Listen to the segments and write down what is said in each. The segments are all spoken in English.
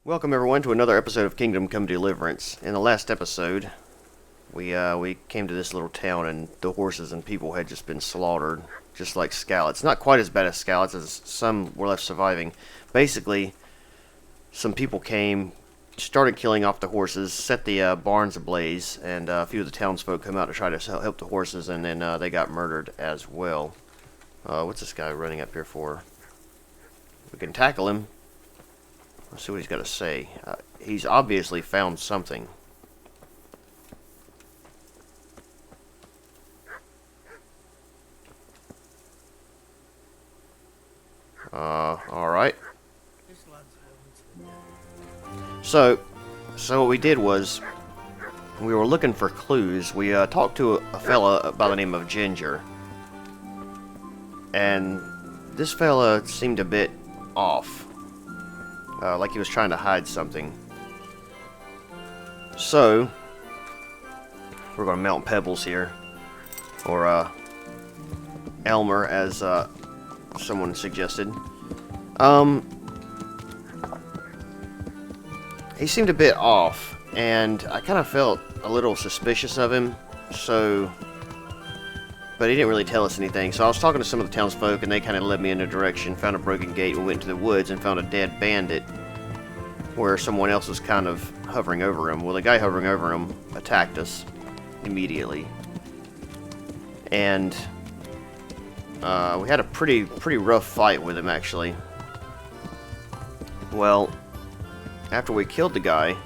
Welcome everyone to another episode of Kingdom Come Deliverance. In the last episode, we came to this little town and the horses and people had just been slaughtered, just like Scallots. Not quite as bad as Scallots, as some were left surviving. Basically, some people came, started killing off the horses, set the barns ablaze, and a few of the townsfolk come out to try to help the horses, and then they got murdered as well. What's this guy running up here for? We can tackle him. Let's see what he's got to say. He's obviously found something. Alright. So what we did was, we were looking for clues. We talked to a fella by the name of Ginger. And this fella seemed a bit off. Like he was trying to hide something. So, we're going to mount Pebbles here. Or, Elmer, as someone suggested. He seemed a bit off, and I kind of felt a little suspicious of him, so... But he didn't really tell us anything, so I was talking to some of the townsfolk, and they kind of led me in a direction, found a broken gate, and went into the woods and found a dead bandit, where someone else was kind of hovering over him. Well, the guy hovering over him attacked us immediately, and we had a pretty rough fight with him, actually. Well, after we killed the guy,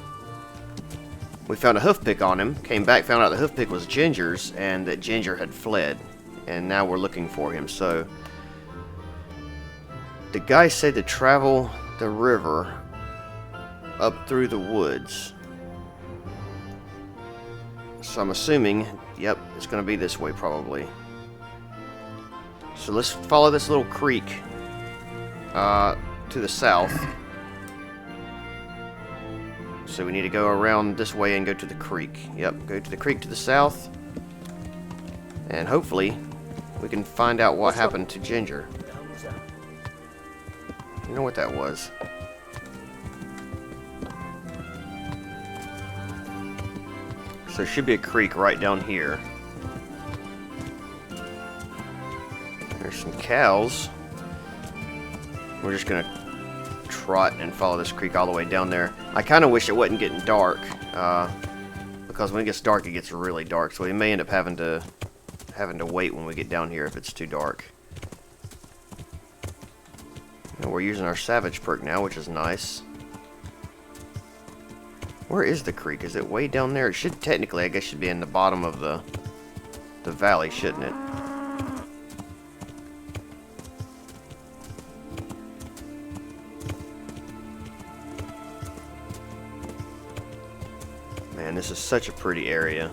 we found a hoof pick on him, came back, found out the hoof pick was Ginger's, and that Ginger had fled. And now we're looking for him, so... The guy said to travel the river up through the woods. So I'm assuming, yep, it's going to be this way probably. So let's follow this little creek to the south. So we need to go around this way and go to the creek. Yep, go to the creek to the south. And hopefully, we can find out what happened to Ginger. You know what that was? So there should be a creek right down here. There's some cows. We're just gonna trot and follow this creek all the way down there. I kind of wish it wasn't getting dark, because when it gets dark, it gets really dark. So we may end up having to wait when we get down here if it's too dark. And we're using our Savage perk now, which is nice. Where is the creek? Is it way down there? It should technically, I guess, should be in the bottom of the valley, shouldn't it? Man, this is such a pretty area.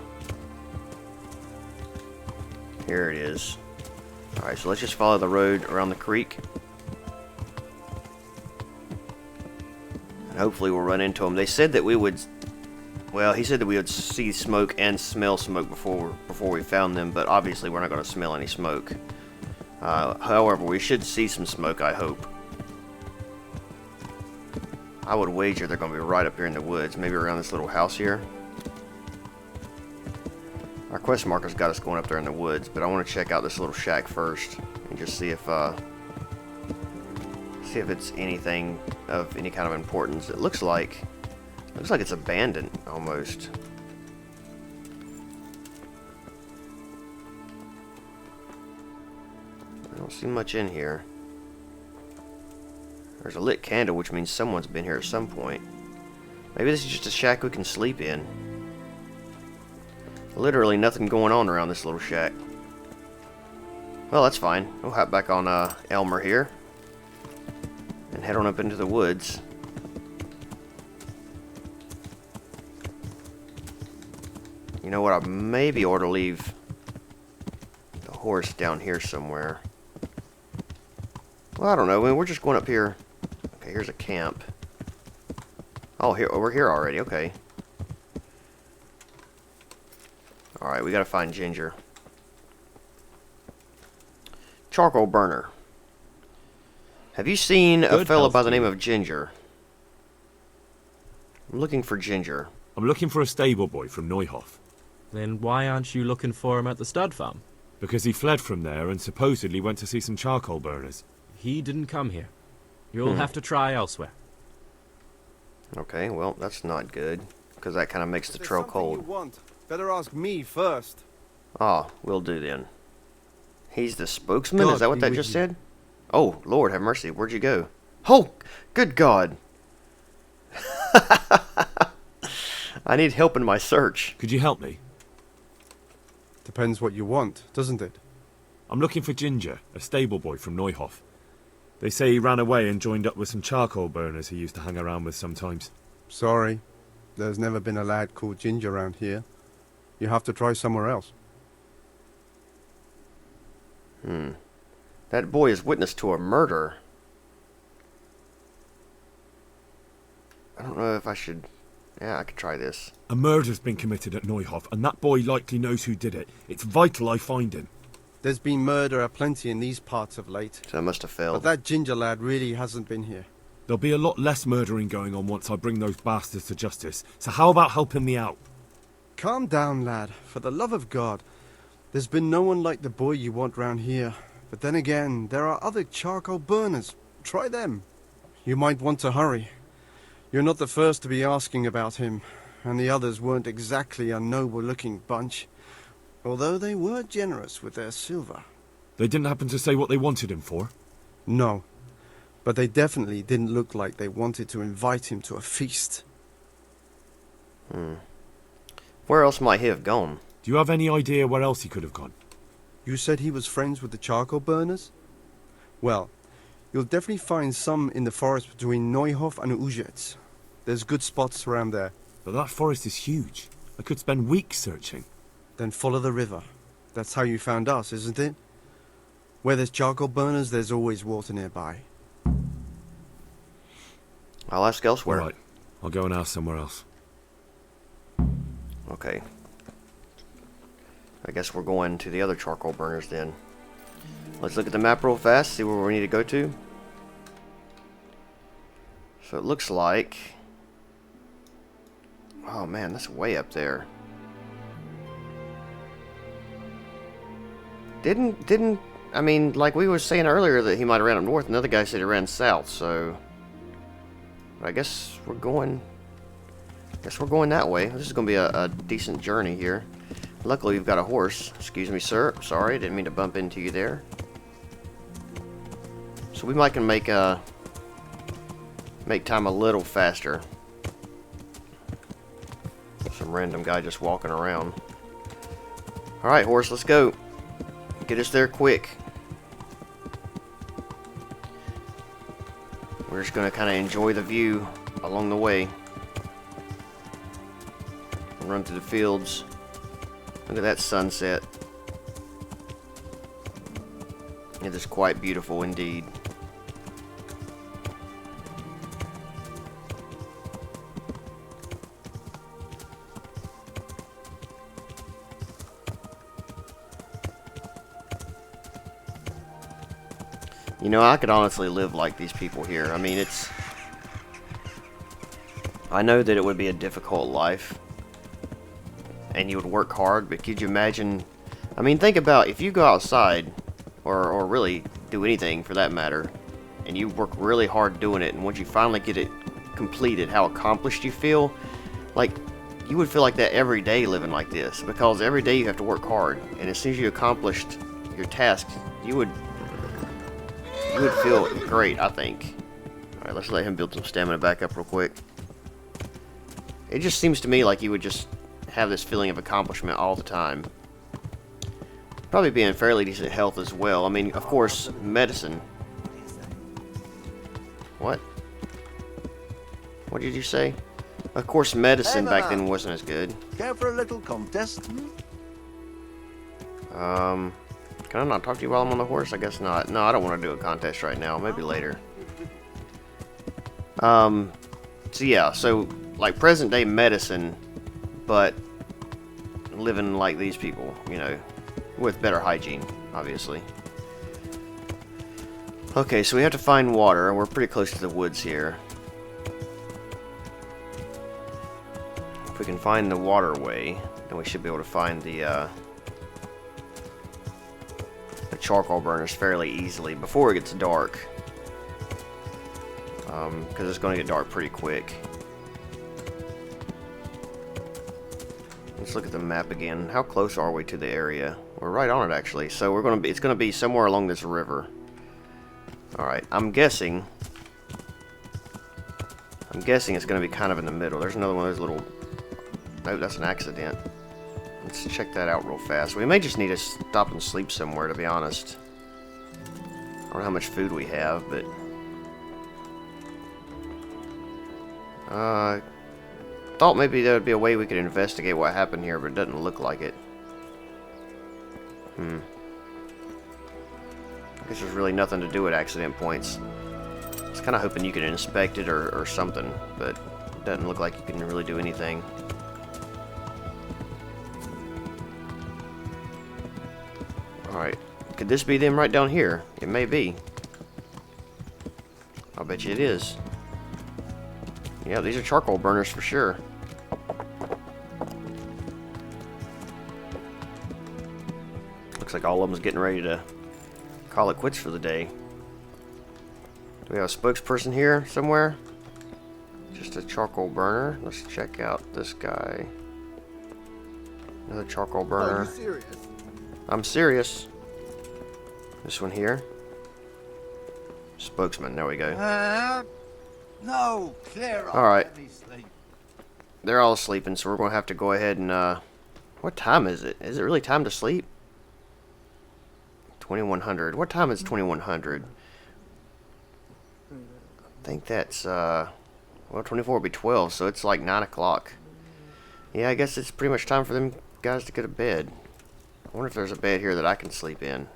Here it is. Alright, so let's just follow the road around the creek. And hopefully we'll run into them. They said that we would... Well, he said that we would see smoke and smell smoke before we found them, but obviously we're not going to smell any smoke. However, we should see some smoke, I hope. I would wager they're going to be right up here in the woods, maybe around this little house here. Our quest marker's got us going up there in the woods, but I want to check out this little shack first and just see if it's anything of any kind of importance. It looks like it's abandoned almost. I don't see much in here. There's a lit candle, which means someone's been here at some point. Maybe this is just a shack we can sleep in. Literally nothing going on around this little shack. Well, that's fine. We'll hop back on Elmer here. And head on up into the woods. You know what? I maybe ought to leave the horse down here somewhere. Well, I don't know. I mean, we're just going up here. Okay, here's a camp. Oh, we're here already. Okay. Alright, we gotta find Ginger. Charcoal burner. Have you seen a fella by the name of Ginger? I'm looking for Ginger. I'm looking for a stable boy from Neuhof. Then why aren't you looking for him at the stud farm? Because he fled from there and supposedly went to see some charcoal burners. He didn't come here. You'll have to try elsewhere. Okay, well, that's not good. Because that kind of makes the trail cold. You want. Better ask me first. Ah, will do then. He's the spokesman? God Is that what be that with just you. said? Oh, Lord have mercy. Where'd you go? Oh, good God. I need help in my search. Could you help me? Depends what you want, doesn't it? I'm looking for Ginger, a stable boy from Neuhof. They say he ran away and joined up with some charcoal burners he used to hang around with sometimes. Sorry. There's never been a lad called Ginger around here. You have to try somewhere else. That boy is witness to a murder. I don't know if I should... Yeah, I could try this. A murder's been committed at Neuhof, and that boy likely knows who did it. It's vital I find him. There's been murder aplenty in these parts of late. So I must have But failed. that Ginger lad really hasn't been here. There'll be a lot less murdering going on once I bring those bastards to justice, so how about helping me out? Calm down, lad. For the love of God. There's been no one like the boy you want round here. But then again, there are other charcoal burners. Try them. You might want to hurry. You're not the first to be asking about him, and the others weren't exactly a noble-looking bunch, although they were generous with their silver. They didn't happen to say what they wanted him for? No, but they definitely didn't look like they wanted to invite him to a feast. Where else might he have gone? Do you have any idea where else he could have gone? You said he was friends with the charcoal burners? Well, you'll definitely find some in the forest between Neuhof and Ujets. There's good spots around there. But that forest is huge. I could spend weeks searching. Then follow the river. That's how you found us, isn't it? Where there's charcoal burners, there's always water nearby. I'll ask elsewhere. All right, I'll go and ask somewhere else. Okay. I guess we're going to the other charcoal burners then. Let's look at the map real fast, see where we need to go to. So it looks like... Oh man, that's way up there. Didn't... I mean, like we were saying earlier that he might have ran up north, another guy said he ran south, so... But I guess we're going... that way. This is going to be a decent journey here. Luckily, we've got a horse. Excuse me, sir. Sorry, didn't mean to bump into you there. So we might can make time a little faster. Some random guy just walking around. All right, horse, let's go. Get us there quick. We're just going to kind of enjoy the view along the way. Run through the fields. Look at that sunset. It is quite beautiful indeed. You know, I could honestly live like these people here. I mean, I know that it would be a difficult life. And you would work hard, but could you imagine... I mean, think about if you go outside, or really do anything for that matter, and you work really hard doing it, and once you finally get it completed, how accomplished you feel. Like, you would feel like that every day living like this, because every day you have to work hard, and as soon as you accomplished your task, you would feel great, I think. Alright, let's let him build some stamina back up real quick. It just seems to me like you would just have this feeling of accomplishment all the time. Probably be in fairly decent health as well. I mean, of course, medicine. What? What did you say? Of course, medicine back then wasn't as good. Care for a little contest? Can I not talk to you while I'm on the horse? I guess not. No, I don't want to do a contest right now. Maybe later. So yeah, so like present day medicine, but living like these people, you know, with better hygiene, obviously. Okay, so we have to find water. We're pretty close to the woods here. If we can find the waterway, then we should be able to find the charcoal burners fairly easily before it gets dark. Because it's going to get dark pretty quick. Let's look at the map again. How close are we to the area? We're right on it, actually. So it's going to be somewhere along this river. All right. I'm guessing it's going to be kind of in the middle. There's another one of those little. Nope, that's an accident. Let's check that out real fast. We may just need to stop and sleep somewhere, to be honest. I don't know how much food we have, but thought maybe there would be a way we could investigate what happened here, but it doesn't look like it. I guess there's really nothing to do at accident points. I was kind of hoping you could inspect it or something, but it doesn't look like you can really do anything. Alright, could this be them right down here? It may be. I'll bet you it is. Yeah, these are charcoal burners for sure. Looks like all of them's getting ready to call it quits for the day. Do we have a spokesperson here somewhere? Just a charcoal burner. Let's check out this guy. Another charcoal burner. Are you serious? I'm serious. This one here. Spokesman, there we go. No, clear up. Alright. Let me sleep. They're all sleeping, so we're going to have to go ahead and, what time is it? Is it really time to sleep? 2100. What time is 2100? I think that's, well, 24 will be 12, so it's like 9 o'clock. Yeah, I guess it's pretty much time for them guys to go to bed. I wonder if there's a bed here that I can sleep in.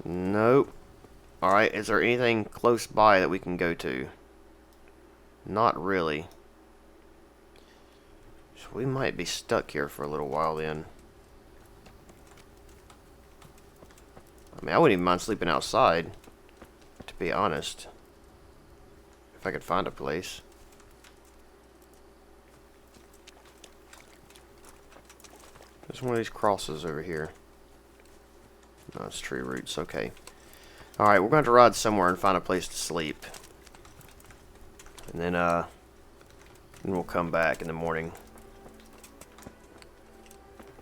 Nope. Alright, is there anything close by that we can go to? Not really. So we might be stuck here for a little while then. I mean, I wouldn't even mind sleeping outside, to be honest. If I could find a place. There's one of these crosses over here. No, it's tree roots. Okay. Alright, we're going to ride somewhere and find a place to sleep. And then we'll come back in the morning.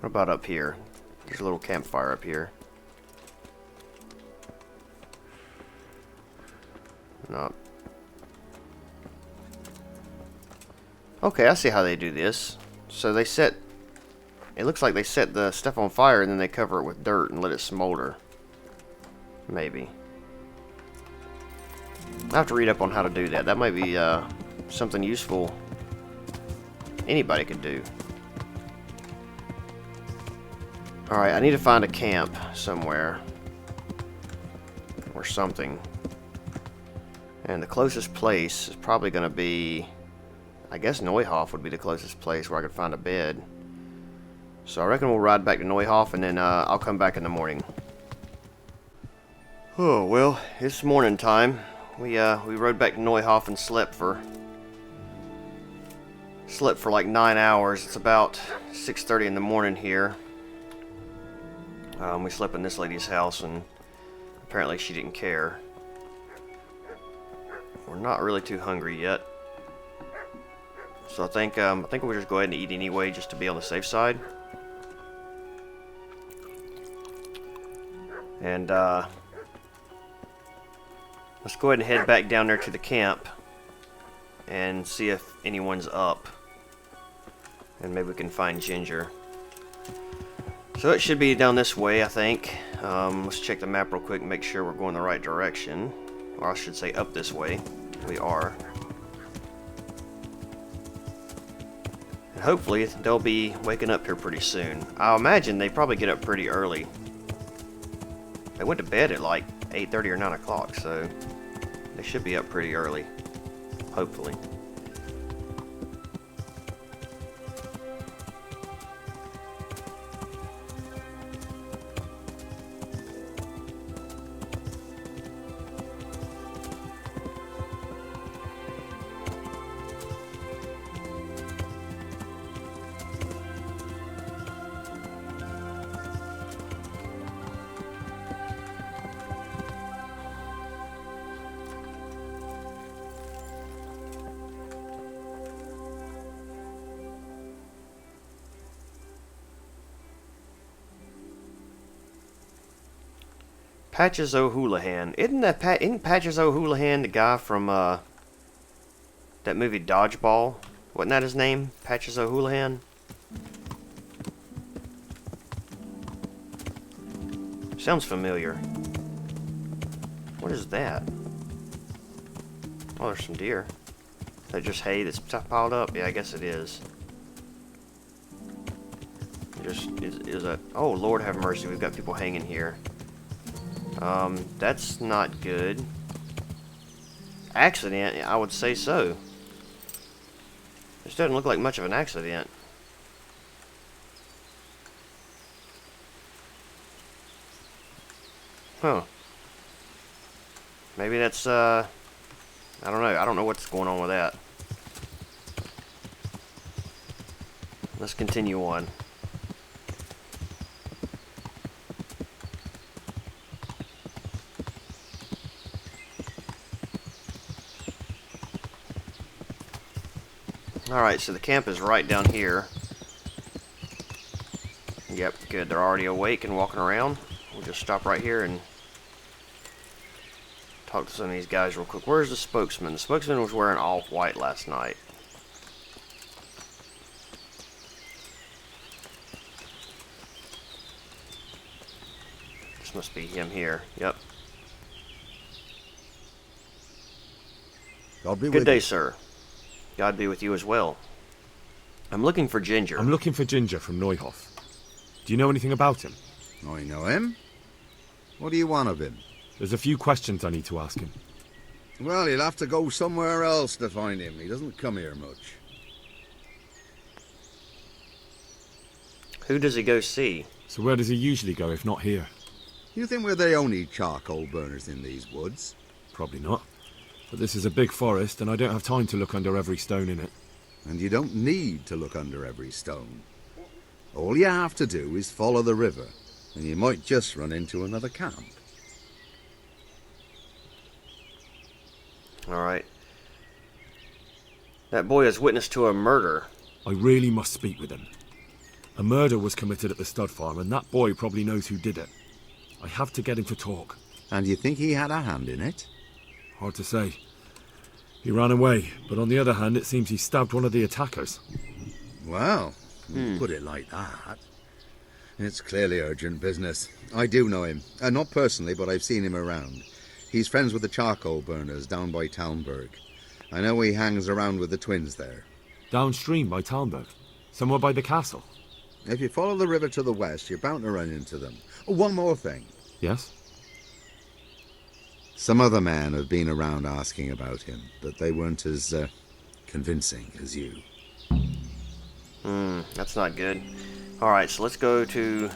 What about up here? There's a little campfire up here. No. Okay, I see how they do this. So they set... It looks like they set the stuff on fire and then they cover it with dirt and let it smolder. Maybe. I have to read up on how to do that. That might be something useful anybody could do. Alright, I need to find a camp somewhere. Or something. And the closest place is probably going to be... I guess Neuhof would be the closest place where I could find a bed. So I reckon we'll ride back to Neuhof and then I'll come back in the morning. Oh, well, it's morning time. We rode back to Neuhof and slept for like 9 hours. It's about 6:30 in the morning here. We slept in this lady's house and apparently she didn't care. We're not really too hungry yet. So I think we'll just go ahead and eat anyway just to be on the safe side. And let's go ahead and head back down there to the camp and see if anyone's up. And maybe we can find Ginger. So it should be down this way, I think. Let's check the map real quick and make sure we're going the right direction. Or I should say up this way. We are. And hopefully they'll be waking up here pretty soon. I imagine they probably get up pretty early. They went to bed at like 8:30 or 9 o'clock, so they should be up pretty early. Hopefully. Patches O'Houlihan. Isn't Patches O'Houlihan the guy from that movie Dodgeball? Wasn't that his name? Patches O'Houlihan? Sounds familiar. What is that? Oh, there's some deer. Is that just hay that's piled up? Yeah, I guess it is. Oh, Lord have mercy, we've got people hanging here. That's not good. Accident, I would say so. This doesn't look like much of an accident. Huh. Maybe that's, I don't know. I don't know what's going on with that. Let's continue on. Alright, so the camp is right down here. Yep, good. They're already awake and walking around. We'll just stop right here and talk to some of these guys real quick. Where's the spokesman? The spokesman was wearing all white last night. This must be him here. Yep. Good day, sir. God be with you as well. I'm looking for Ginger. I'm looking for Ginger from Neuhof. Do you know anything about him? I know him. What do you want of him? There's a few questions I need to ask him. Well, you'll have to go somewhere else to find him. He doesn't come here much. Who does he go see? So where does he usually go if not here? You think we're the only charcoal burners in these woods? Probably not. But this is a big forest and I don't have time to look under every stone in it. And you don't need to look under every stone. All you have to do is follow the river, and you might just run into another camp. Alright. That boy is witness to a murder. I really must speak with him. A murder was committed at the stud farm and that boy probably knows who did it. I have to get him to talk. And you think he had a hand in it? Hard to say. He ran away, but on the other hand, it seems he stabbed one of the attackers. Well, put it like that. It's clearly urgent business. I do know him. Not personally, but I've seen him around. He's friends with the charcoal burners down by Talmberg. I know he hangs around with the twins there. Downstream by Talmberg? Somewhere by the castle? If you follow the river to the west, you're bound to run into them. Oh, one more thing. Yes? Some other men have been around asking about him, but they weren't as convincing as you. That's not good. Alright, so let's go to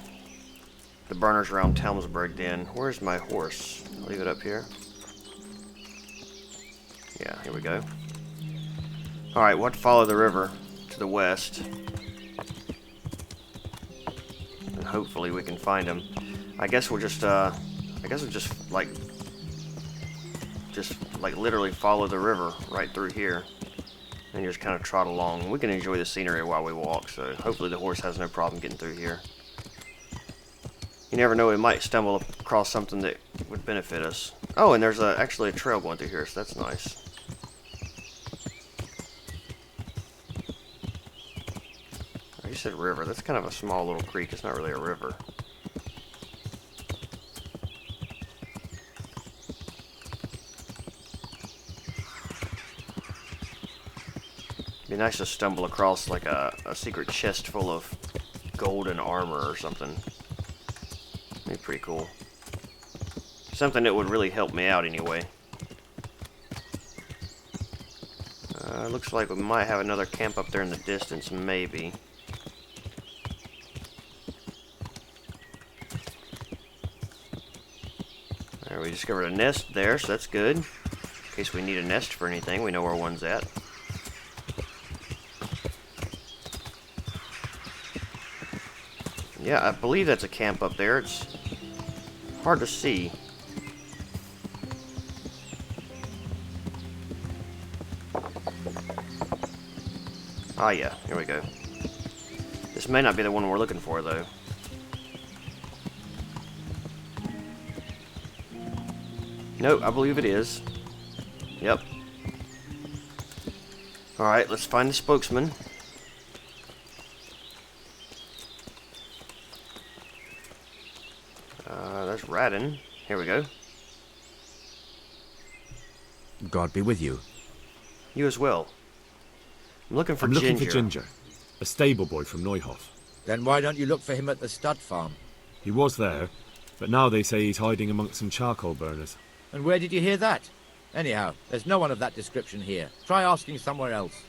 the burners around Talmsburg then. Where's my horse? I'll leave it up here. Yeah, here we go. Alright, we'll have to follow the river to the west. And hopefully we can find him. I guess we'll just, like literally follow the river right through here and just kind of trot along. We can enjoy the scenery while we walk, so hopefully the horse has no problem getting through here. You never know, we might stumble across something that would benefit us. Oh, and there's actually a trail going through here, so that's nice. Oh, you said river. That's kind of a small little creek. It's not really a river. Be nice to stumble across like a secret chest full of golden armor or something. Be pretty cool. Something that would really help me out anyway. Looks like we might have another camp up there in the distance, maybe. Alright, we discovered a nest there, so that's good. In case we need a nest for anything, we know where one's at. Yeah, I believe that's a camp up there. It's hard to see. Ah, yeah, here we go. This may not be the one we're looking for, though. Nope, I believe it is. Yep. Alright, let's find the spokesman. There's Radin. Here we go. God be with you. You as well. I'm looking for I'm Ginger. looking for Ginger, a stable boy from Neuhof. Then why don't you look for him at the stud farm? He was there, but now they say he's hiding amongst some charcoal burners. And where did you hear that? Anyhow, there's no one of that description here. Try asking somewhere else.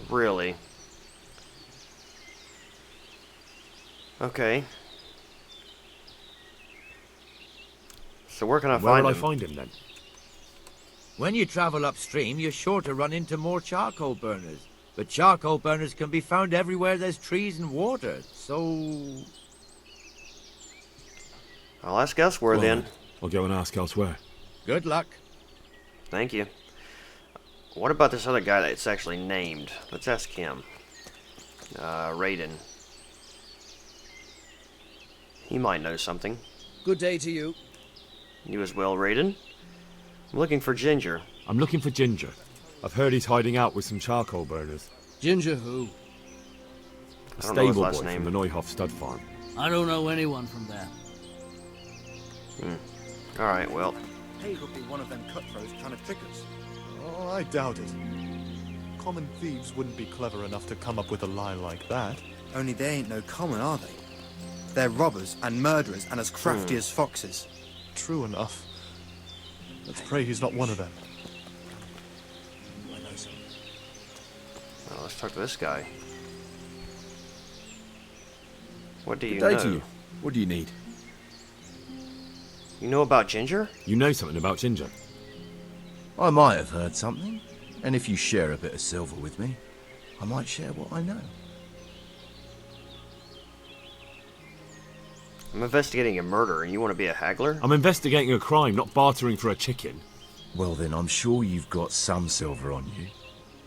Really? Okay. So where can I Where find will I him? find him then? When you travel upstream, you're sure to run into more charcoal burners. But charcoal burners can be found everywhere there's trees and water, so... I'll ask elsewhere Well, then. I'll go and ask elsewhere. Good luck. Thank you. What about this other guy that's actually named? Let's ask him. Raiden. He might know something. Good day to you. You as well, Raiden. I'm looking for Ginger. I'm looking for Ginger. I've heard he's hiding out with some charcoal burners. Ginger who? A I don't know his stable last boy name. from the Neuhof stud farm. I don't know anyone from there. Alright, well. He could be one of them cutthroats trying to trick us. Oh, I doubt it. Common thieves wouldn't be clever enough to come up with a lie like that. Only they ain't no common, are they? They're robbers and murderers and as crafty as foxes. True enough. Let's pray he's not one of them. I know some. Well, let's talk to this guy. What do you Good day know? to you. What do you need? You know about Ginger? You know something about Ginger? I might have heard something, and if you share a bit of silver with me, I might share what I know. I'm investigating a murder, and you want to be a haggler? I'm investigating a crime, not bartering for a chicken. Well then, I'm sure you've got some silver on you.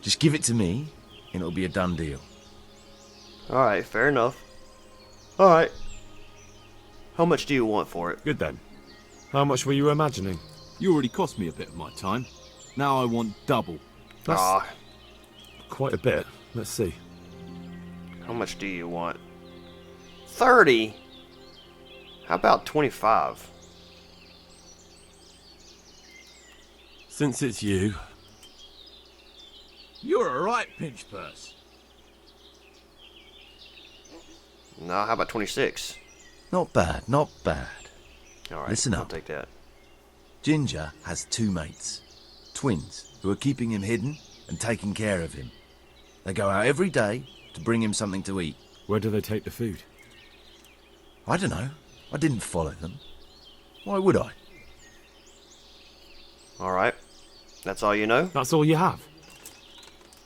Just give it to me, and it'll be a done deal. Alright, fair enough. Alright. How much do you want for it? Good then. How much were you imagining? You already cost me a bit of my time. Now I want double. That's Ah, quite a bit. Let's see. how much do you want? 30? How about 25? Since it's you. You're a right pinch purse. No, how about 26? Not bad, not bad. Alright, Listen I'll up. take that. Ginger has two mates, twins, who are keeping him hidden and taking care of him. They go out every day to bring him something to eat. Where do they take the food? I don't know. I didn't follow them. Why would I? Alright. That's all you know? That's all you have?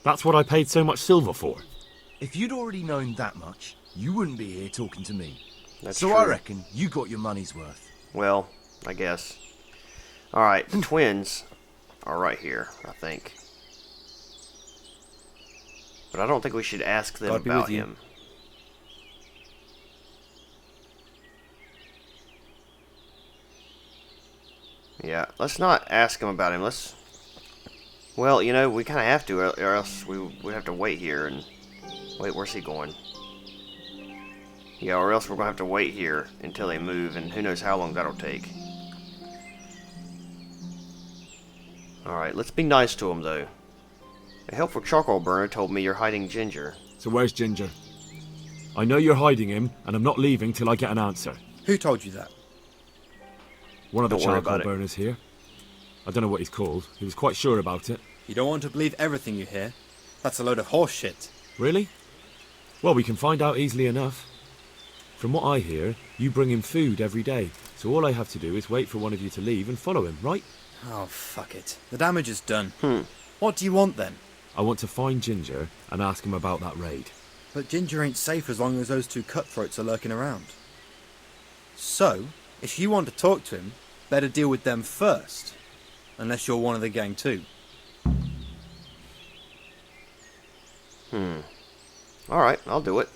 That's what I paid so much silver for? If you'd already known that much, you wouldn't be here talking to me. That's so true. I reckon you got your money's worth. Well, I guess. Alright, the twins are right here, I think. But I don't think we should ask them God be about with you. him. Yeah, let's not ask him about him. Let's... Well, you know, we kind of have to, or else we have to wait here and... Wait, where's he going? Yeah, or else we're going to have to wait here until they move, and who knows how long that'll take. Alright, let's be nice to him, though. A helpful charcoal burner told me you're hiding Ginger. So where's Ginger? I know you're hiding him, and I'm not leaving till I get an answer. Who told you that? One of the Don't worry charcoal about it. burners here. I don't know what he's called. He was quite sure about it. You don't want to believe everything you hear. That's a load of horse shit. Really? Well, we can find out easily enough. From what I hear, you bring him food every day, so all I have to do is wait for one of you to leave and follow him, right? Oh, fuck it. The damage is done. What do you want then? I want to find Ginger and ask him about that raid. But Ginger ain't safe as long as those two cutthroats are lurking around. So, if you want to talk to him, better deal with them first. Unless you're one of the gang too. Alright, I'll do it.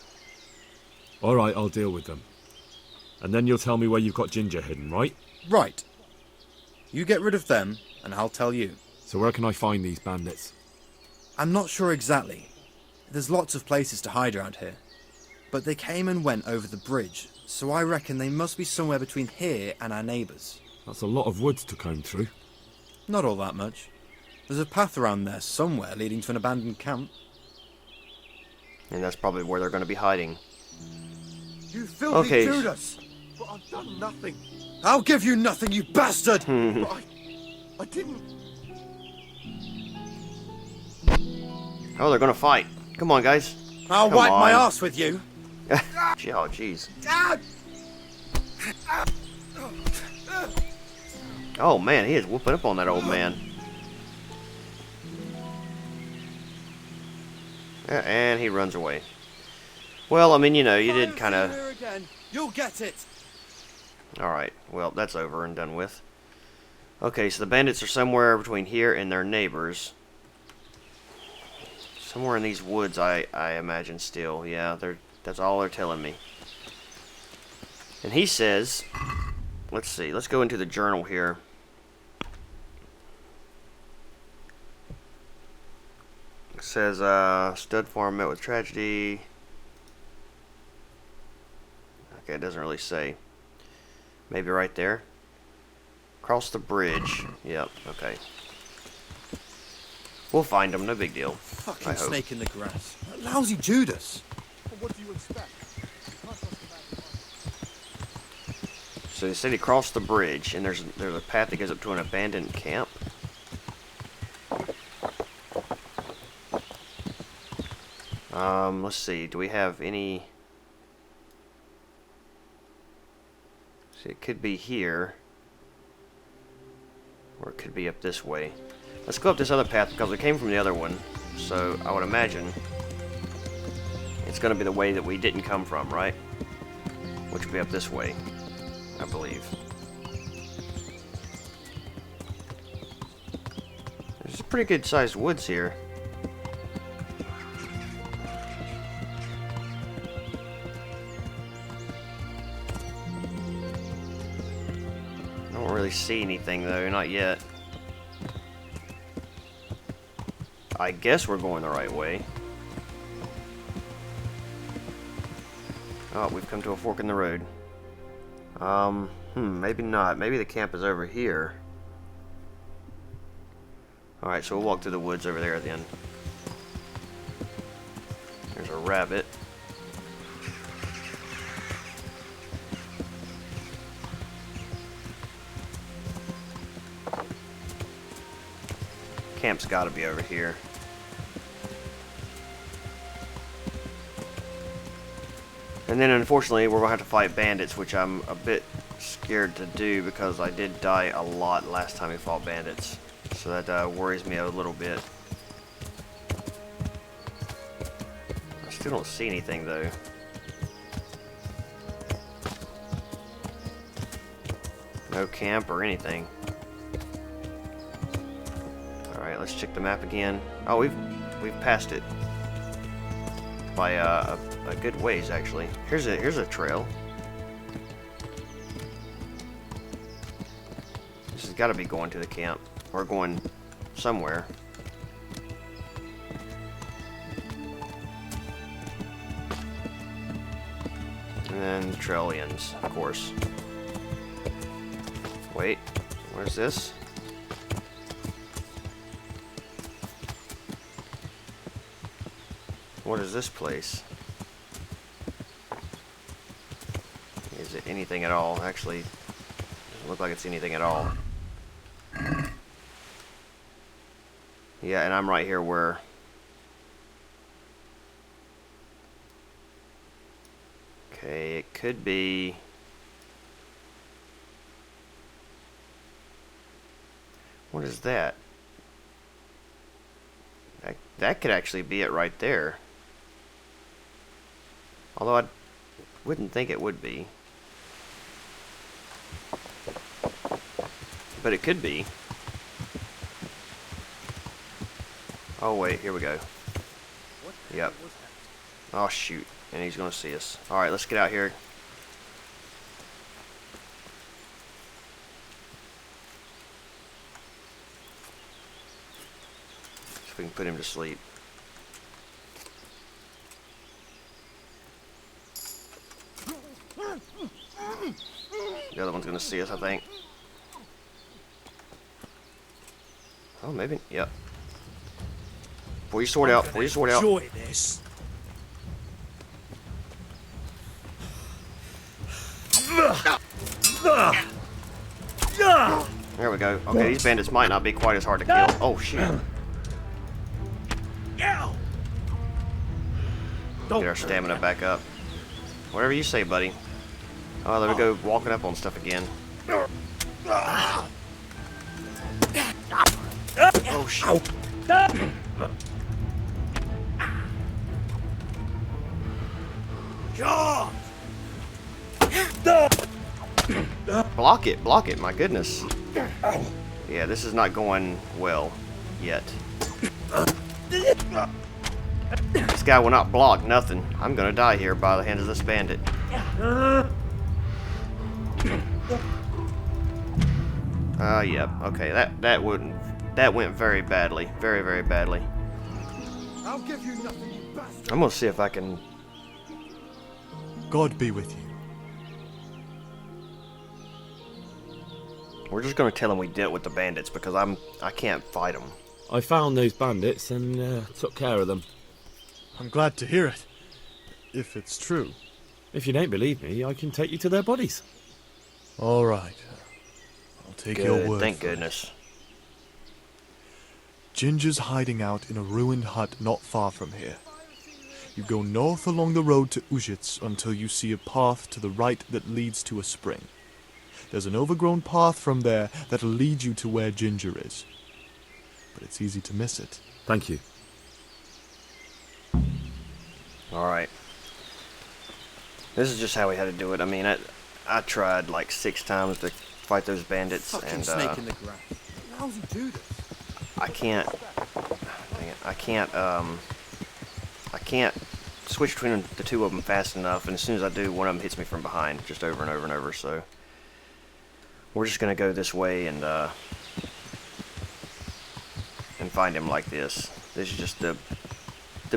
Alright, I'll deal with them. And then you'll tell me where you've got Ginger hidden, right? Right. You get rid of them, and I'll tell you. So where can I find these bandits? I'm not sure exactly. There's lots of places to hide around here. But they came and went over the bridge, so I reckon they must be somewhere between here and our neighbours. That's a lot of woods to comb through. Not all that much. There's a path around there somewhere leading to an abandoned camp. And that's probably where they're going to be hiding. You filthy Okay. Judas! But I've done nothing. I'll give you nothing, you bastard! But I didn't. Oh, they're going to fight. Come on, guys. I'll Come wipe my on. arse with you. Oh, jeez. Oh, man, he is whooping up on that old man. Yeah, and he runs away. Well, I mean, you know, you did kind of... You'll get it. Alright, well, that's over and done with. Okay, so the bandits are somewhere between here and their neighbors. Somewhere in these woods, I imagine still. Yeah, that's all they're telling me. And he says... Let's see, let's go into the journal here. It says, stud farm met with tragedy. Okay, it doesn't really say. Maybe right there. Cross the bridge. Yep, okay. We'll find them, no big deal. Fucking snake in the grass. That lousy Judas. Well, what do you expect? You can't trust the man behind. So he said he crossed the bridge, and there's a path that goes up to an abandoned camp. Let's see. Do we have any? See, it could be here, or it could be up this way. Let's go up this other path because we came from the other one. So I would imagine it's going to be the way that we didn't come from, right? Which would be up this way, I believe. There's pretty good sized woods here. I don't really see anything though, not yet. I guess we're going the right way. Oh, we've come to a fork in the road. Maybe not. Maybe the camp is over here. Alright, so we'll walk through the woods over there then. There's a rabbit. Camp's gotta be over here. And then unfortunately we're going to have to fight bandits, which I'm a bit scared to do because I did die a lot last time we fought bandits. So that worries me a little bit. I still don't see anything though. No camp or anything. Alright, let's check the map again. Oh, we've passed it. By a good ways actually. Here's a trail. This has got to be going to the camp or going somewhere. And then the trail ends, of course. Wait, where's this? What is this place? Is it anything at all? Actually, doesn't look like it's anything at all. Yeah, and I'm right here where... Okay, it could be... What is that? That could actually be it right there. Although I wouldn't think it would be. But it could be. Oh wait, here we go. Yep. Oh shoot. And he's gonna see us. Alright, let's get out here. if we can put him to sleep. The other one's gonna see us, I think. Oh, maybe. Yep. Before you sort out. Enjoy this. There we go. Okay, these bandits might not be quite as hard to kill. Oh, shit. Get our stamina back up. Whatever you say, buddy. Oh, there we go, walking up on stuff again. Oh, shit. Block it, my goodness. Yeah, this is not going well yet. This guy will not block nothing. I'm gonna die here by the hands of this bandit. Yep. Okay, that went very badly. Very, very badly. I'll give you nothing, you bastard. I'm gonna see if I can. God be with you. We're just gonna tell him we dealt with the bandits because I can't fight them. I found those bandits and took care of them. I'm glad to hear it. If it's true. If you don't believe me, I can take you to their bodies. All right. I'll take your word. Thank for it. goodness. Ginger's hiding out in a ruined hut not far from here. You go north along the road to Ujits until you see a path to the right that leads to a spring. There's an overgrown path from there that'll lead you to where Ginger is. But it's easy to miss it. Thank you. Alright. This is just how we had to do it. I mean, I tried like 6 times to fight those bandits, and snake in the grass. How does he do this? I can't. Dang it, I can't switch between the two of them fast enough, and as soon as I do, one of them hits me from behind, just over and over and over. So we're just gonna go this way and find him like this. This is just the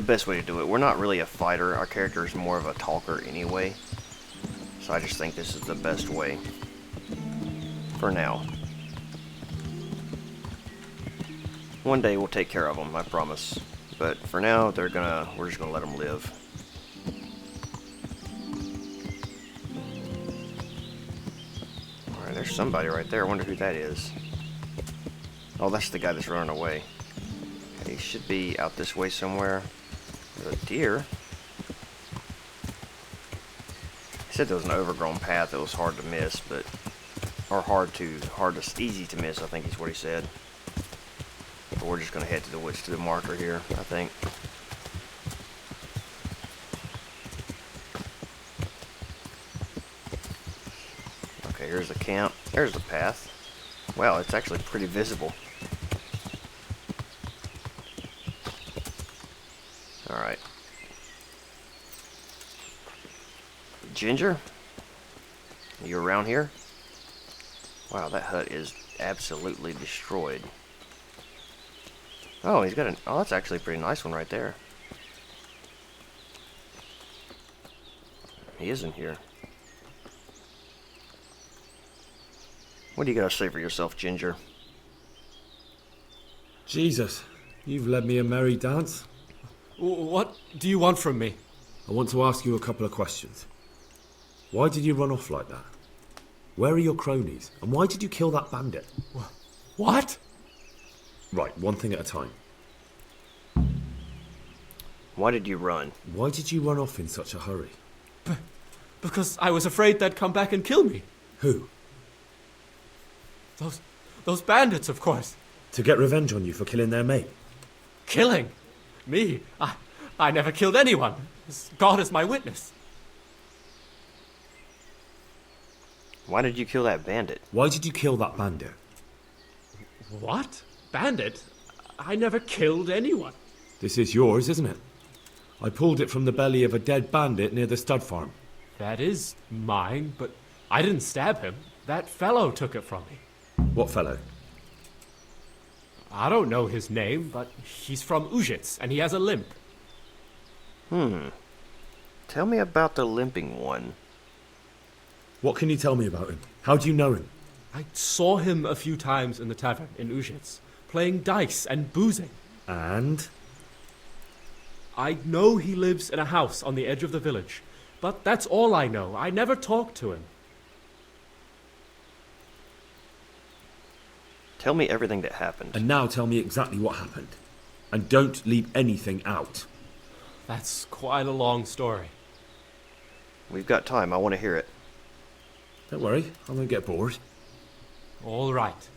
best way to do it. We're not really a fighter. Our character is more of a talker anyway. So I just think this is the best way for now. One day we'll take care of them, I promise. But for now, we're just gonna let them live. Alright, there's somebody right there. I wonder who that is. Oh, that's the guy that's running away. Okay, he should be out this way somewhere. There's a deer. He said there was an overgrown path that was hard to miss, but easy to miss, I think is what he said. But we're just gonna head to the woods to the marker here, I think. Okay, here's the camp. There's the path. Wow, it's actually pretty visible. Alright. Ginger? You around here? Wow, that hut is absolutely destroyed. Oh, he's got oh, that's actually a pretty nice one right there. He isn't here. What do you gotta say for yourself, Ginger? Jesus, you've led me a merry dance. What do you want from me? I want to ask you a couple of questions. Why did you run off like that? Where are your cronies? And why did you kill that bandit? What? Right, one thing at a time. Why did you run? Why did you run off in such a hurry? Because I was afraid they'd come back and kill me. Who? Those bandits, of course. To get revenge on you for killing their mate? Killing? Me? I never killed anyone. God is my witness. Why did you kill that bandit? Why did you kill that bandit? What? Bandit? I never killed anyone. This is yours, isn't it? I pulled it from the belly of a dead bandit near the stud farm. That is mine, but I didn't stab him. That fellow took it from me. What fellow? I don't know his name, but he's from Ujits, and he has a limp. Tell me about the limping one. What can you tell me about him? How do you know him? I saw him a few times in the tavern in Ujits, playing dice and boozing. And? I know he lives in a house on the edge of the village, but that's all I know. I never talked to him. Tell me everything that happened. And now tell me exactly what happened. And don't leave anything out. That's quite a long story. We've got time. I want to hear it. Don't worry, I won't get bored. All right.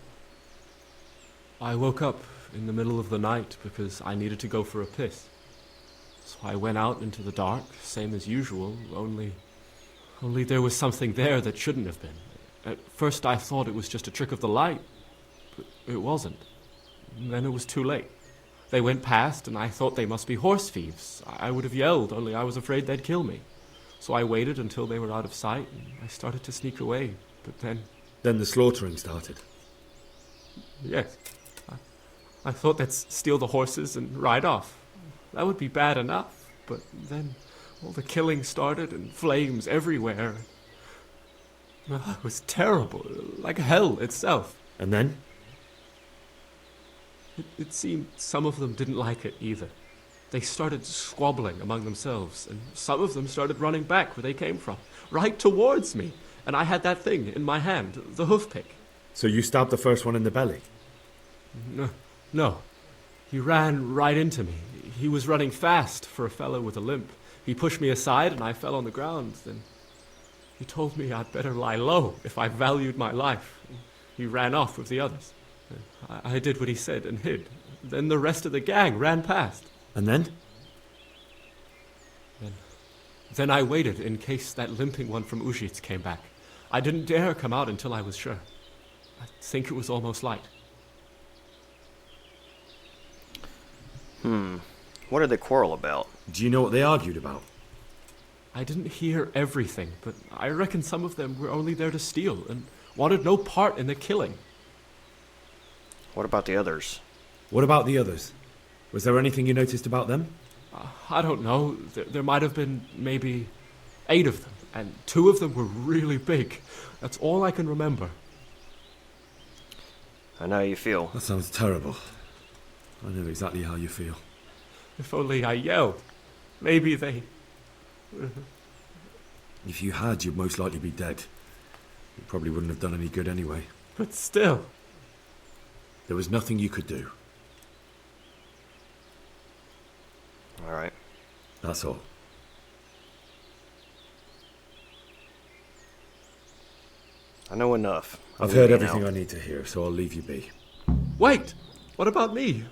I woke up in the middle of the night because I needed to go for a piss. So I went out into the dark, same as usual, only there was something there that shouldn't have been. At first I thought it was just a trick of the light, but it wasn't. And then it was too late. They went past and I thought they must be horse thieves. I would have yelled, only I was afraid they'd kill me. So I waited until they were out of sight and I started to sneak away, but then... Then the slaughtering started. Yes. I thought they'd steal the horses and ride off. That would be bad enough, but then all the killing started and flames everywhere. It was terrible, like hell itself. And then? It seemed some of them didn't like it either. They started squabbling among themselves, and some of them started running back where they came from, right towards me. And I had that thing in my hand, the hoof pick. So you stabbed the first one in the belly? No. He ran right into me. He was running fast for a fellow with a limp. He pushed me aside and I fell on the ground. Then he told me I'd better lie low if I valued my life. He ran off with the others. I did what he said and hid. Then the rest of the gang ran past. And then? Then I waited in case that limping one from Ujits came back. I didn't dare come out until I was sure. I think it was almost light. What did they quarrel about? Do you know what they argued about? I didn't hear everything, but I reckon some of them were only there to steal and wanted no part in the killing. What about the others? What about the others? Was there anything you noticed about them? I don't know. There might have been maybe 8 of them, and 2 of them were really big. That's all I can remember. I know how you feel. That sounds terrible. I know exactly how you feel. If only I yelled. Maybe they... If you had, you'd most likely be dead. It probably wouldn't have done any good anyway. But still... There was nothing you could do. All right. That's all. I know enough. I've heard everything I need to hear, so I'll leave you be. Wait! What about me?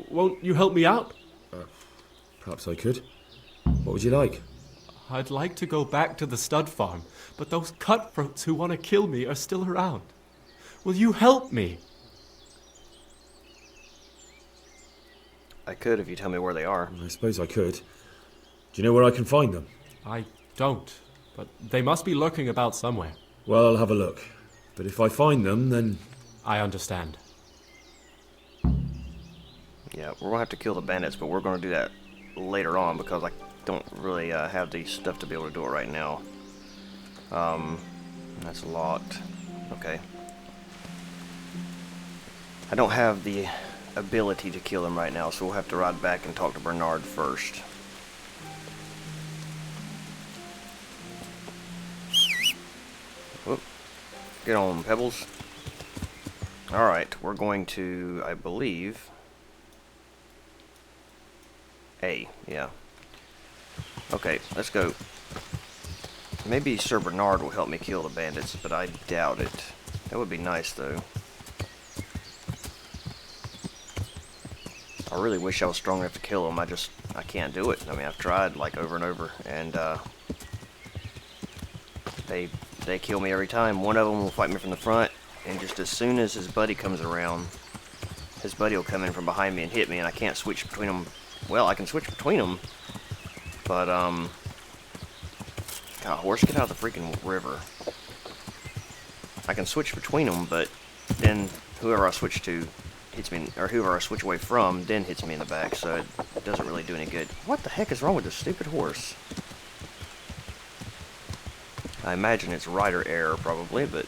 Won't you help me out? Perhaps I could. What would you like? I'd like to go back to the stud farm, but those cutthroats who want to kill me are still around. Will you help me? I could if you tell me where they are. I suppose I could. Do you know where I can find them? I don't, but they must be lurking about somewhere. Well, I'll have a look. But if I find them, then... I understand. Yeah, we're going to have to kill the bandits, but we're going to do that later on because I don't really have the stuff to be able to do it right now. That's a lot. Okay. I don't have the ability to kill them right now, so we'll have to ride back and talk to Bernard first. Whoop. Get on, Pebbles. Alright, we're going to, I believe... A, yeah. Okay, let's go. Maybe Sir Bernard will help me kill the bandits, but I doubt it. That would be nice, though. I really wish I was strong enough to kill them. I can't do it. I mean, I've tried, like, over and over, and, they kill me every time. One of them will fight me from the front, and just as soon as his buddy comes around, his buddy will come in from behind me and hit me, and I can't switch between them. Well, I can switch between them, but, God, horse, get out of the freaking river. I can switch between them, but then whoever I switch to hits me, or whoever I switch away from, then hits me in the back, so it doesn't really do any good. What the heck is wrong with this stupid horse? I imagine it's rider error, probably, but...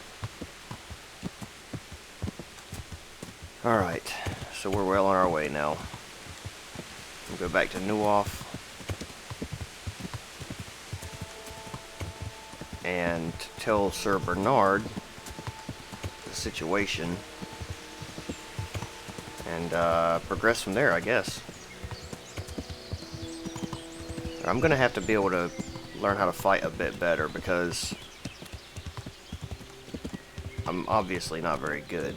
Alright, so we're well on our way now. We'll go back to Neuhof. And tell Sir Bernard the situation. And progress from there, I guess. I'm gonna have to be able to learn how to fight a bit better because I'm obviously not very good.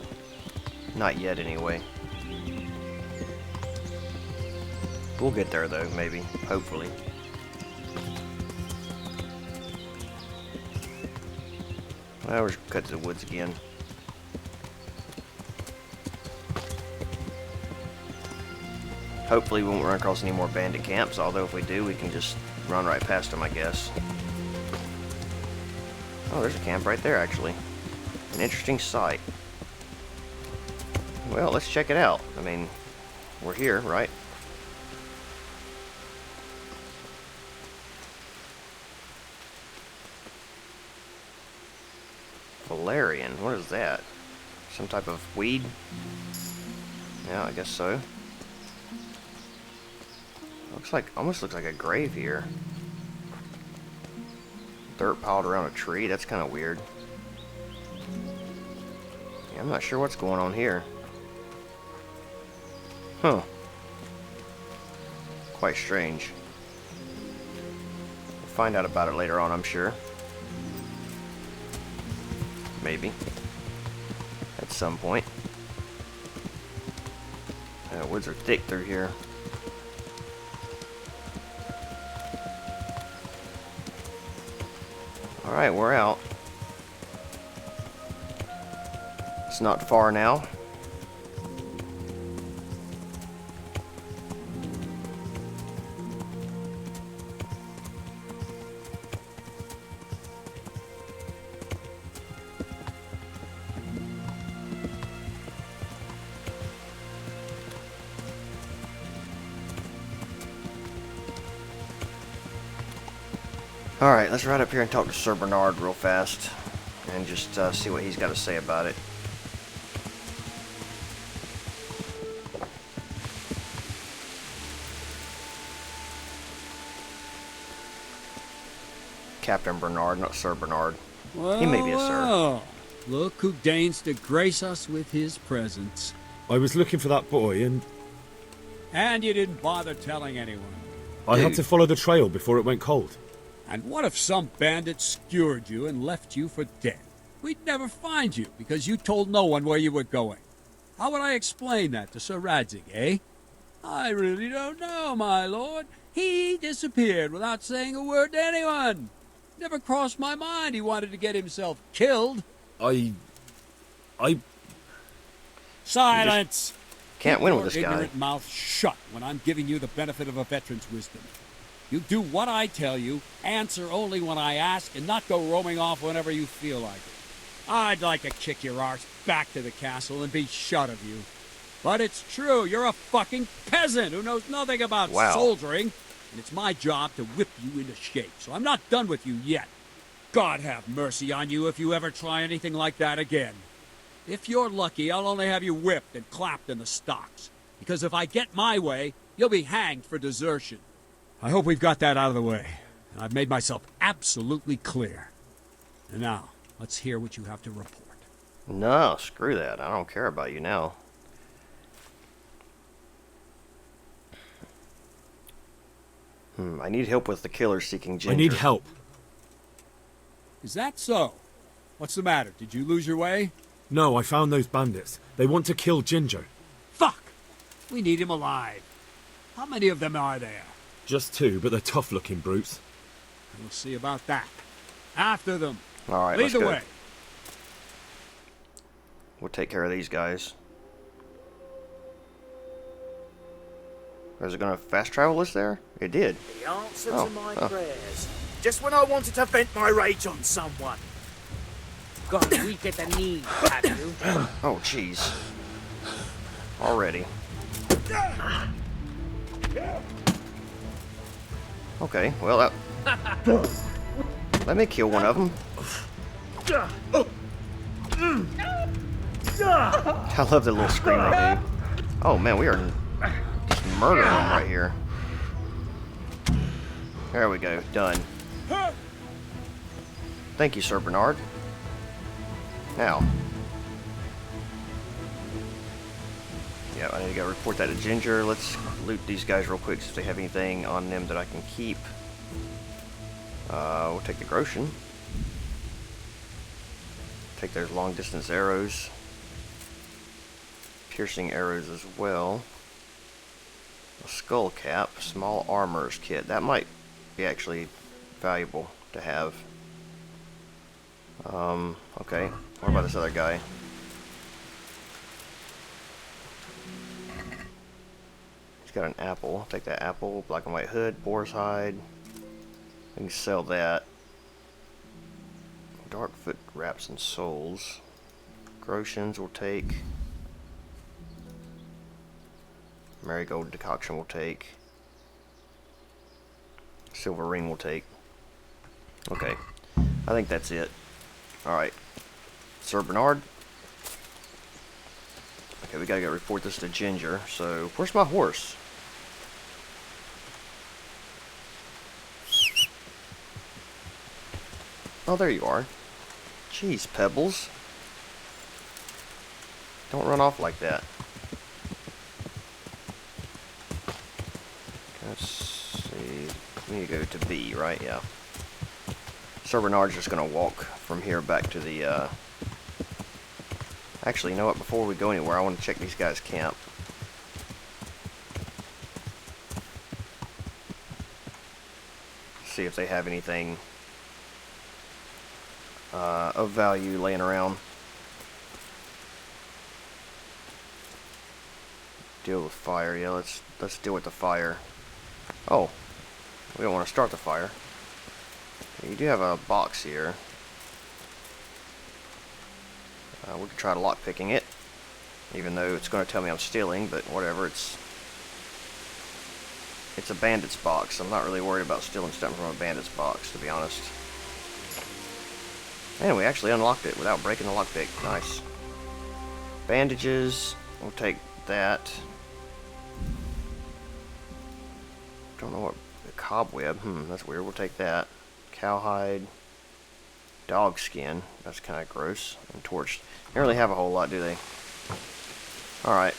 Not yet, anyway. We'll get there, though, maybe. Hopefully. Well, we're cut to the woods again. Hopefully we won't run across any more bandit camps, although if we do, we can just run right past them, I guess. Oh, there's a camp right there, actually. An interesting sight. Well, let's check it out. I mean, we're here, right? Valerian, what is that? Some type of weed? Yeah, I guess so. Almost looks like a grave here. Dirt piled around a tree, that's kind of weird. Yeah, I'm not sure what's going on here. Huh. Quite strange. We'll find out about it later on, I'm sure. Maybe. At some point. Woods are thick through here. Alright, we're out. It's not far now. Alright, let's ride up here and talk to Sir Bernard real fast. And just see what he's got to say about it. Captain Bernard, not Sir Bernard. Well, He may be a sir. well, look who deigns to grace us with his presence. I was looking for that boy, and And you didn't bother telling anyone. I had to follow the trail before it went cold. And what if some bandit skewered you and left you for dead? We'd never find you because you told no one where you were going. How would I explain that to Sir Radzig, eh? I really don't know, my lord. He disappeared without saying a word to anyone. Never crossed my mind he wanted to get himself killed. Silence! Can't win with this Keep your guy. ignorant mouth shut when I'm giving you the benefit of a veteran's wisdom. You do what I tell you, answer only when I ask, and not go roaming off whenever you feel like it. I'd like to kick your arse back to the castle and be shut of you. But it's true, you're a fucking peasant who knows nothing about soldiering, and it's my job to whip you into shape, so I'm not done with you yet. God have mercy on you if you ever try anything like that again. If you're lucky, I'll only have you whipped and clapped in the stocks, because if I get my way, you'll be hanged for desertion. I hope we've got that out of the way. I've made myself absolutely clear. And now, let's hear what you have to report. No, screw that. I don't care about you now. I need help with the killer seeking Ginger. I need help. Is that so? What's the matter? Did you lose your way? No, I found those bandits. They want to kill Ginger. Fuck! We need him alive. How many of them are there? Just 2, but they're tough-looking brutes. We'll see about that. After them. Alright, Lead let's the go. way. We'll take care of these guys. Is it going to fast travel us there? It did. The answer to my prayers. Just when I wanted to vent my rage on someone. Got weak at the knee, have you? Oh, jeez. already. Okay, well, let me kill one of them. I love the little scream they do. Oh man, we are just murdering them right here. There we go, done. Thank you, Sir Bernard. Now. Yeah, I need to go report that to Ginger. Let's loot these guys real quick, see if they have anything on them that I can keep. We'll take the Groshen. Take those long distance arrows. Piercing arrows as well. A skull cap, small armorer's kit. That might be actually valuable to have. Okay. What about this other guy? He's got an apple. I'll take that apple. Black and white hood, boar's hide. We can sell that. Dark foot wraps and soles. Groshens we'll take. Marigold decoction we'll take. Silver ring we'll take. Okay. I think that's it. Alright. Sir Bernard. Okay, we gotta go report this to Ginger. So, where's my horse? Oh, there you are. Jeez, Pebbles. Don't run off like that. Let's see. We need to go to B, right? Yeah. Sir Bernard's just gonna walk from here back to the, Actually, you know what? Before we go anywhere, I want to check these guys' camp. See if they have anything of value laying around. Deal with fire. Yeah, let's deal with the fire. Oh, we don't want to start the fire. You do have a box here. We could try to lock picking it, even though it's going to tell me I'm stealing. But whatever. It's a bandit's box. I'm not really worried about stealing stuff from a bandit's box, to be honest. And we actually unlocked it without breaking the lockpick. Nice. Bandages. We'll take that. Don't know what. A cobweb. That's weird. We'll take that. Cowhide. Dog skin. That's kind of gross. And torched. They don't really have a whole lot, do they? Alright.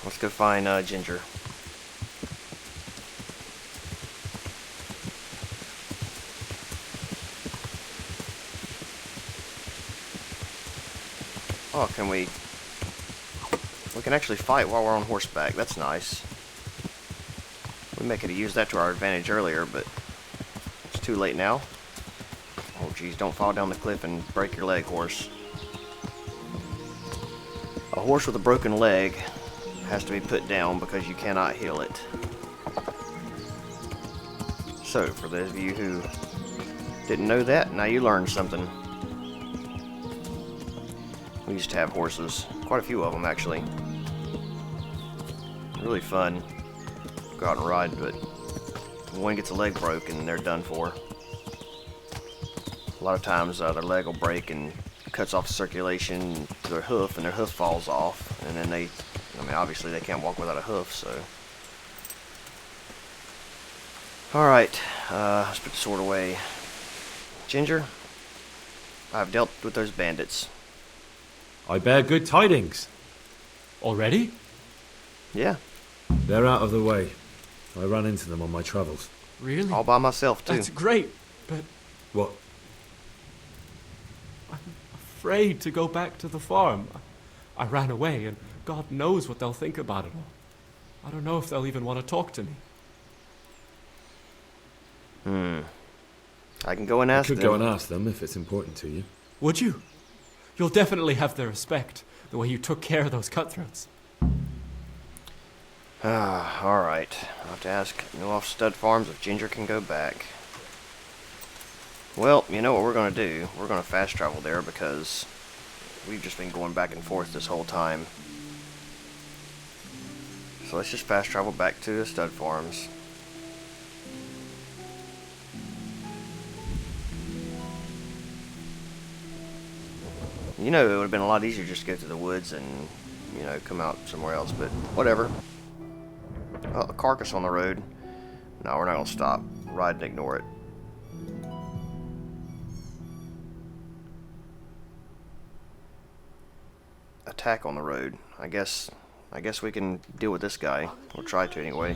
Let's go find Ginger. Oh, can we... We can actually fight while we're on horseback. That's nice. We may could have used that to our advantage earlier, but it's too late now. Oh, geez, don't fall down the cliff and break your leg, horse. A horse with a broken leg has to be put down because you cannot heal it. So, for those of you who didn't know that, now you learned something. We used to have horses. Quite a few of them, actually. Really fun. Go out and ride, but one gets a leg broken, they're done for. A lot of times their leg will break and cuts off circulation to their hoof, and their hoof falls off, and then they, I mean, obviously they can't walk without a hoof, so. Alright, let's put the sword away. Ginger, I've dealt with those bandits. I bear good tidings. Already? Yeah. They're out of the way. I ran into them on my travels. Really? All by myself, too. That's great, but... What? I'm afraid to go back to the farm. I ran away, and God knows what they'll think about it all. I don't know if they'll even want to talk to me. I can go and ask them. I could go and ask them if it's important to you. Would you? You'll definitely have their respect, the way you took care of those cutthroats. Alright. I'll have to ask New Off Stud Farms if Ginger can go back. Well, you know what we're going to do? We're going to fast travel there because we've just been going back and forth this whole time. So let's just fast travel back to the stud farms. You know, it would have been a lot easier just to go through the woods and, you know, come out somewhere else, but whatever. Oh, a carcass on the road. No, we're not going to stop. Ride and ignore it. Attack on the road. I guess we can deal with this guy. We'll try to anyway.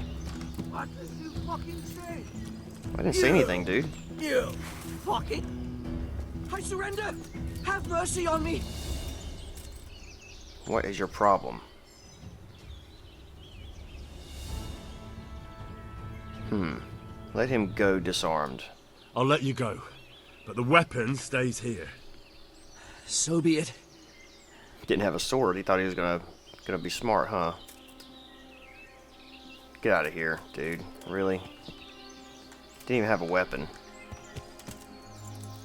What did you fucking say? I didn't say anything, dude. You fucking... I surrender! Have mercy on me! What is your problem? Let him go disarmed. I'll let you go, but the weapon stays here. So be it. Didn't have a sword. He thought he was gonna be smart, huh? Get out of here, dude. Really? Didn't even have a weapon.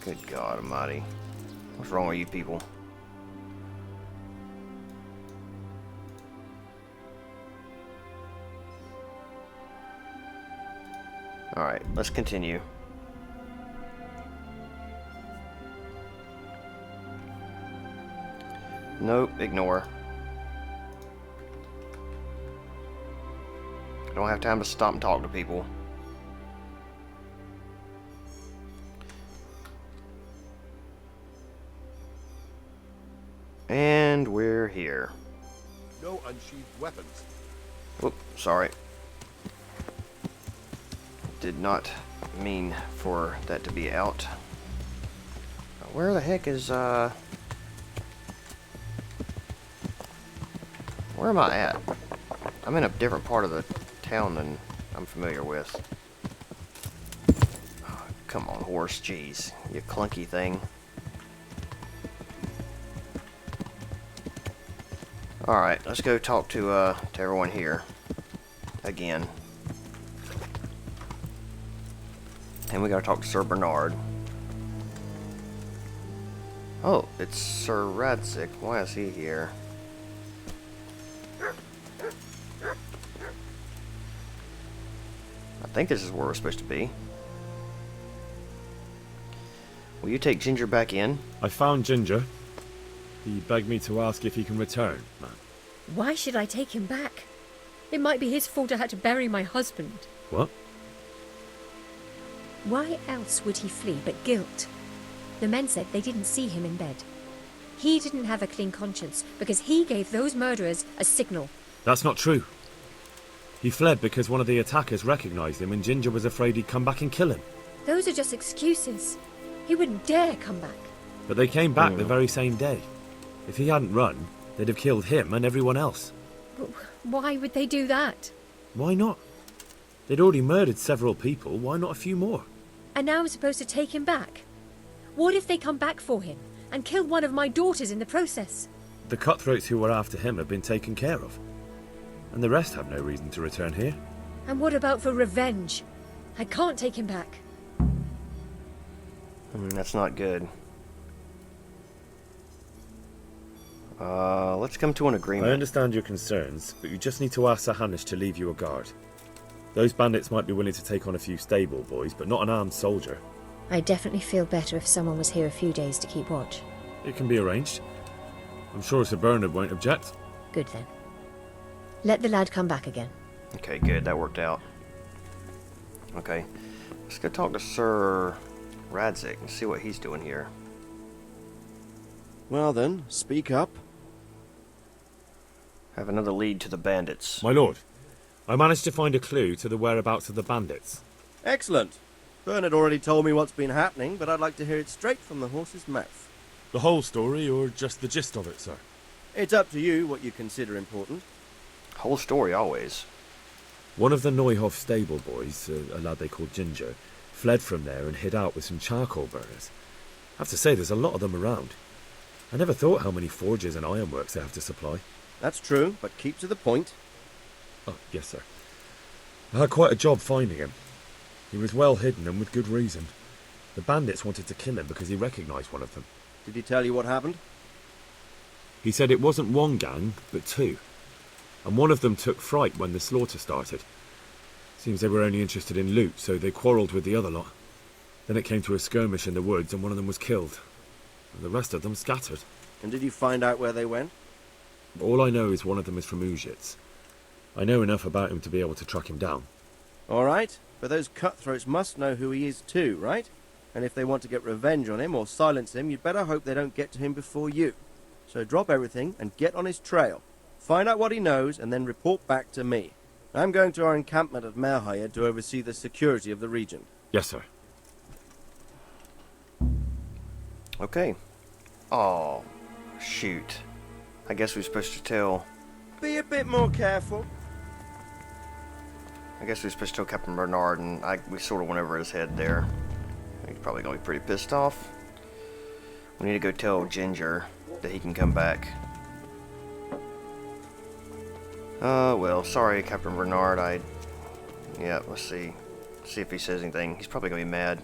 Good God Almighty. What's wrong with you people? Alright, let's continue. Nope, ignore. I don't have time to stop and talk to people. And we're here. No unsheathed weapons. Whoop, sorry. Did not mean for that to be out. Where the heck is, where am I at? I'm in a different part of the town than I'm familiar with. Oh, come on, horse, jeez. You clunky thing. Alright, let's go talk to everyone here. Again. And we gotta talk to Sir Bernard. Oh, it's Sir Radzig. Why is he here? I think this is where we're supposed to be. Will you take Ginger back in? I found Ginger. He begged me to ask if he can return, man. Why should I take him back? It might be his fault I had to bury my husband. What? Why else would he flee but guilt? The men said they didn't see him in bed. He didn't have a clean conscience because he gave those murderers a signal. That's not true. He fled because one of the attackers recognized him and Ginger was afraid he'd come back and kill him. Those are just excuses. He wouldn't dare come back. But they came back the very same day. If he hadn't run, they'd have killed him and everyone else. But why would they do that? Why not? They'd already murdered several people, why not a few more? And now I'm supposed to take him back? What if they come back for him and kill one of my daughters in the process? The cutthroats who were after him have been taken care of. And the rest have no reason to return here. And what about for revenge? I can't take him back. That's not good. Let's come to an agreement. I understand your concerns, but you just need to ask Sir Hanish to leave you a guard. Those bandits might be willing to take on a few stable boys, but not an armed soldier. I'd definitely feel better if someone was here a few days to keep watch. It can be arranged. I'm sure Sir Bernard won't object. Good then. Let the lad come back again. Okay, good. That worked out. Okay. Let's go talk to Sir Radzig and see what he's doing here. Well then, speak up. Have another lead to the bandits. My lord, I managed to find a clue to the whereabouts of the bandits. Excellent. Bernard already told me what's been happening, but I'd like to hear it straight from the horse's mouth. The whole story, or just the gist of it, sir? It's up to you what you consider important. Whole story, always. One of the Neuhoff stable boys, a lad they called Ginger, fled from there and hid out with some charcoal burners. I have to say, there's a lot of them around. I never thought how many forges and ironworks they have to supply. That's true, but keep to the point. Oh, yes, sir. I had quite a job finding him. He was well hidden and with good reason. The bandits wanted to kill him because he recognized one of them. Did he tell you what happened? He said it wasn't one gang, but two. And one of them took fright when the slaughter started. Seems they were only interested in loot, so they quarrelled with the other lot. Then it came to a skirmish in the woods and one of them was killed. And the rest of them scattered. And did you find out where they went? All I know is one of them is from Užice. I know enough about him to be able to track him down. All right, but those cutthroats must know who he is too, right? And if they want to get revenge on him or silence him, you'd better hope they don't get to him before you. So drop everything and get on his trail. Find out what he knows and then report back to me. I'm going to our encampment at Mercenary to oversee the security of the region. Yes, sir. Okay. Oh, shoot. I guess we're supposed to tell... Be a bit more careful. I guess we're supposed to tell Captain Bernard, and we sort of went over his head there. He's probably going to be pretty pissed off. We need to go tell Ginger that he can come back. Well, sorry, Captain Bernard, yeah, let's see. See if he says anything. He's probably going to be mad.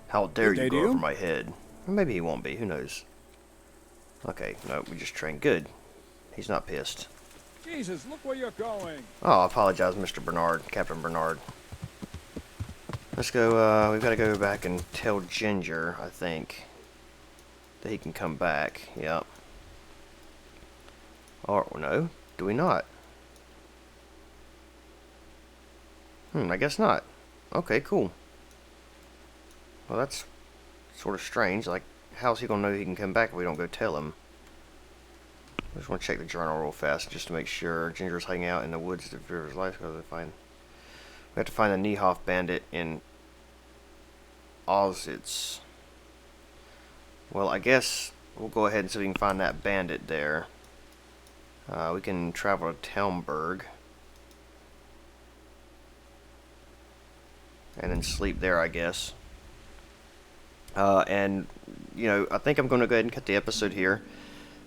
How dare you go over my head? Or maybe he won't be, who knows. Okay, no, we just trained. Good. He's not pissed. Jesus, look where you're going. Oh, I apologize, Mr. Bernard, Captain Bernard. Let's go, we've got to go back and tell Ginger, I think, that he can come back. Yep. Or, no, do we not? I guess not. Okay, cool. Well, that's sort of strange. Like, how's he going to know he can come back if we don't go tell him? I just want to check the journal real fast just to make sure. Ginger's hanging out in the woods to fear his life because we have to find the Niehoff bandit in Auschwitz. Well, I guess we'll go ahead and see if we can find that bandit there. We can travel to Talmberg and then sleep there, I guess. And, you know, I think I'm going to go ahead and cut the episode here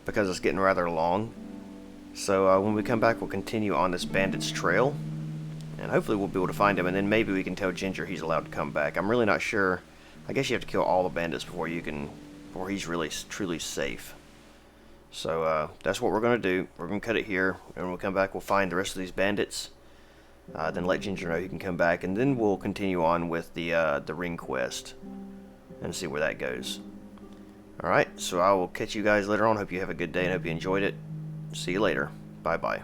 because it's getting rather long. So when we come back, we'll continue on this bandit's trail. And hopefully we'll be able to find him, and then maybe we can tell Ginger he's allowed to come back. I'm really not sure. I guess you have to kill all the bandits before he's really truly safe. So that's what we're going to do. We're going to cut it here, and when we come back, we'll find the rest of these bandits. Then let Ginger know he can come back, and then we'll continue on with the ring quest and see where that goes. Alright, so I will catch you guys later on. Hope you have a good day and hope you enjoyed it. See you later. Bye-bye.